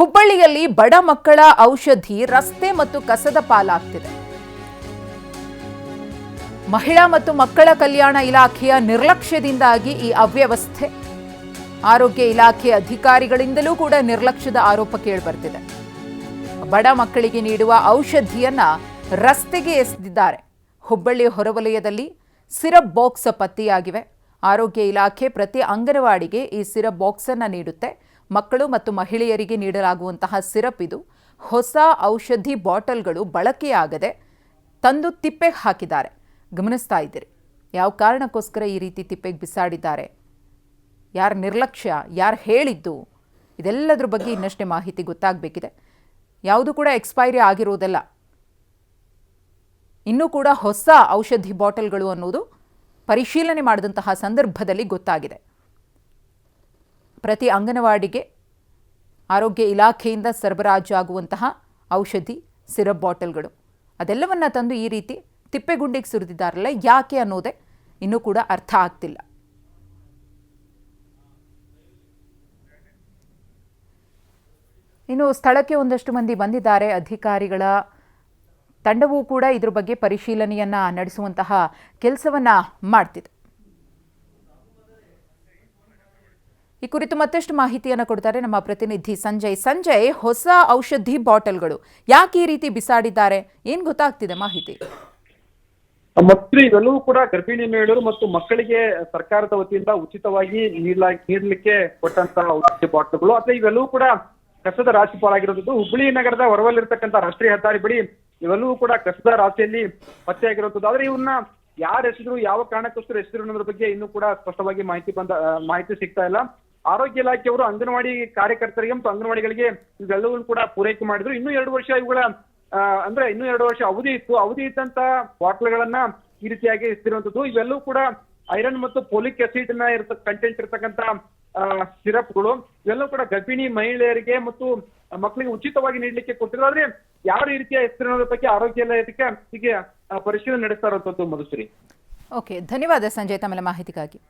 ಹುಬ್ಬಳ್ಳಿಯಲ್ಲಿ ಬಡ ಮಕ್ಕಳ ಔಷಧಿ ರಸ್ತೆ ಮತ್ತು ಕಸದ ಪಾಲಾಗ್ತಿದೆ. ಮಹಿಳಾ ಮತ್ತು ಮಕ್ಕಳ ಕಲ್ಯಾಣ ಇಲಾಖೆಯ ನಿರ್ಲಕ್ಷ್ಯದಿಂದಾಗಿ ಈ ಅವ್ಯವಸ್ಥೆ. ಆರೋಗ್ಯ ಇಲಾಖೆ ಅಧಿಕಾರಿಗಳಿಂದಲೂ ಕೂಡ ನಿರ್ಲಕ್ಷ್ಯದ ಆರೋಪ ಕೇಳಿಬರ್ತಿದೆ. ಬಡ ಮಕ್ಕಳಿಗೆ ನೀಡುವ ಔಷಧಿಯನ್ನ ರಸ್ತೆಗೆ ಎಸೆದಿದ್ದಾರೆ. ಹುಬ್ಬಳ್ಳಿ ಹೊರವಲಯದಲ್ಲಿ ಸಿರಪ್ ಬಾಕ್ಸ್ ಪತ್ತೆಯಾಗಿವೆ. ಆರೋಗ್ಯ ಇಲಾಖೆ ಪ್ರತಿ ಅಂಗನವಾಡಿಗೆ ಈ ಸಿರಪ್ ಬಾಕ್ಸ್ ಅನ್ನು ನೀಡುತ್ತೆ. ಮಕ್ಕಳು ಮತ್ತು ಮಹಿಳೆಯರಿಗೆ ನೀಡಲಾಗುವಂತಹ ಸಿರಪ್ ಇದು. ಹೊಸ ಔಷಧಿ ಬಾಟಲ್ಗಳು ಬಳಕೆಯಾಗದೆ ತಂದು ತಿಪ್ಪೆಗೆ ಹಾಕಿದ್ದಾರೆ. ಗಮನಿಸ್ತಾ ಇದ್ದೀರಿ ಯಾವ ಕಾರಣಕ್ಕೋಸ್ಕರ ಈ ರೀತಿ ತಿಪ್ಪೆಗೆ ಬಿಸಾಡಿದ್ದಾರೆ, ಯಾರ ನಿರ್ಲಕ್ಷ್ಯ, ಯಾರು ಹೇಳಿದ್ದು, ಇದೆಲ್ಲದರ ಬಗ್ಗೆ ಇನ್ನಷ್ಟೇ ಮಾಹಿತಿ ಗೊತ್ತಾಗಬೇಕಿದೆ. ಯಾವುದು ಕೂಡ ಎಕ್ಸ್ಪೈರಿ ಆಗಿರೋದಲ್ಲ, ಇನ್ನೂ ಕೂಡ ಹೊಸ ಔಷಧಿ ಬಾಟಲ್ಗಳು ಅನ್ನೋದು ಪರಿಶೀಲನೆ ಮಾಡಿದಂತಹ ಸಂದರ್ಭದಲ್ಲಿ ಗೊತ್ತಾಗಿದೆ. ಪ್ರತಿ ಅಂಗನವಾಡಿಗೆ ಆರೋಗ್ಯ ಇಲಾಖೆಯಿಂದ ಸರಬರಾಜು ಆಗುವಂತಹ ಔಷಧಿ ಸಿರಪ್ ಬಾಟಲ್ಗಳು ಅದೆಲ್ಲವನ್ನ ತಂದು ಈ ರೀತಿ ತಿಪ್ಪೆಗುಂಡಿಗೆ ಸುರಿದಿದ್ದಾರಲ್ಲ, ಯಾಕೆ ಅನ್ನೋದೇ ಇನ್ನೂ ಕೂಡ ಅರ್ಥ ಆಗ್ತಿಲ್ಲ. ಇನ್ನು ಸ್ಥಳಕ್ಕೆ ಒಂದಷ್ಟು ಮಂದಿ ಬಂದಿದ್ದಾರೆ. ಅಧಿಕಾರಿಗಳ ತಂಡವೂ ಕೂಡ ಇದ್ರ ಬಗ್ಗೆ ಪರಿಶೀಲನೆಯನ್ನ ನಡೆಸುವಂತಹ ಕೆಲಸವನ್ನ ಮಾಡ್ತಿದೆ. ಈ ಕುರಿತು ಮತ್ತಷ್ಟು ಮಾಹಿತಿಯನ್ನು ಕೊಡ್ತಾರೆ ನಮ್ಮ ಪ್ರತಿನಿಧಿ ಸಂಜಯ್. ಹೊಸ ಔಷಧಿ ಬಾಟಲ್ಗಳು ಯಾಕೆ ಈ ರೀತಿ ಬಿಸಾಡಿದ್ದಾರೆ, ಏನ್ ಗೊತ್ತಾಗ್ತಿದೆ ಮಾಹಿತಿ? ಮತ್ತು ಇವೆಲ್ಲವೂ ಕೂಡ ಗರ್ಭಿಣಿ ಮಹಿಳೆಯರು ಮತ್ತು ಮಕ್ಕಳಿಗೆ ಸರ್ಕಾರದ ವತಿಯಿಂದ ಉಚಿತವಾಗಿ ನೀಡಲಿಕ್ಕೆ ಕೊಟ್ಟಂತಹ ಔಷಧಿ ಬಾಟಲ್ಗಳು ಅಥವಾ ಇವೆಲ್ಲವೂ ಕೂಡ ಕಸದ ರಾಶಿ ಪಾಲಾಗಿರೋದು. ಹುಬ್ಬಳ್ಳಿ ನಗರದ ಹೊರವಲ್ಲಿರ್ತಕ್ಕಂಥ ರಾಷ್ಟ್ರೀಯ ಹೆದ್ದಾರಿ ಬಳಿ ಇವೆಲ್ಲವೂ ಕೂಡ ಕಸದ ರಾಶಿಯಲ್ಲಿ ಪತ್ತೆಯಾಗಿರುವಂತದ್ದು. ಆದ್ರೆ ಇವನ್ನ ಯಾರು ಎಸೆದ್ರು, ಯಾವ ಕಾರಣಕ್ಕೋಸ್ಕರ ಎಸೆದ್ರು ಅನ್ನೋದ್ರ ಬಗ್ಗೆ ಇನ್ನೂ ಕೂಡ ಸ್ಪಷ್ಟವಾಗಿ ಮಾಹಿತಿ ಸಿಗ್ತಾ ಇಲ್ಲ. ಆರೋಗ್ಯ ಇಲಾಖೆಯವರು ಅಂಗನವಾಡಿ ಕಾರ್ಯಕರ್ತರಿಗೆ ಮತ್ತು ಅಂಗನವಾಡಿಗಳಿಗೆ ಇವೆಲ್ಲವೂ ಕೂಡ ಪೂರೈಕೆ ಮಾಡಿದ್ರು. ಇನ್ನೂ 2 ವರ್ಷ ಇವುಗಳ ಇನ್ನೂ 2 ವರ್ಷ ಅವಧಿ ಇದ್ದಂತ ಬಾಟ್ಲ್ಗಳನ್ನ ಈ ರೀತಿಯಾಗಿ ಎಸೆದಿರುವಂತದ್ದು. ಇವೆಲ್ಲವೂ ಕೂಡ ಐರನ್ ಮತ್ತು ಫೋಲಿಕ್ ಆಸಿಡ್ ಕಂಟೆಂಟ್ ಇರತಕ್ಕಂತ ಸಿರಪ್ಗಳು. ಇವೆಲ್ಲವೂ ಕೂಡ ಗರ್ಭಿಣಿ ಮಹಿಳೆಯರಿಗೆ ಮತ್ತು ಮಕ್ಕಳಿಗೆ ಉಚಿತವಾಗಿ ನೀಡಲಿಕ್ಕೆ ಕೊಟ್ಟಿದ್ರು. ಆದ್ರೆ ಯಾವ ರೀತಿಯ ಎಸೆದಿರೋದ್ರ ಬಗ್ಗೆ ಆರೋಗ್ಯ ಇಲಾಖೆ ಹೀಗೆ ಪರಿಶೀಲನೆ ನಡೆಸ್ತಾ ಇರುವಂತದ್ದು. ಮಧುಶ್ರೀ, ಓಕೆ, ಧನ್ಯವಾದ ಸಂಜಯ್ ತಮ್ಮ ಮಾಹಿತಿಗಾಗಿ.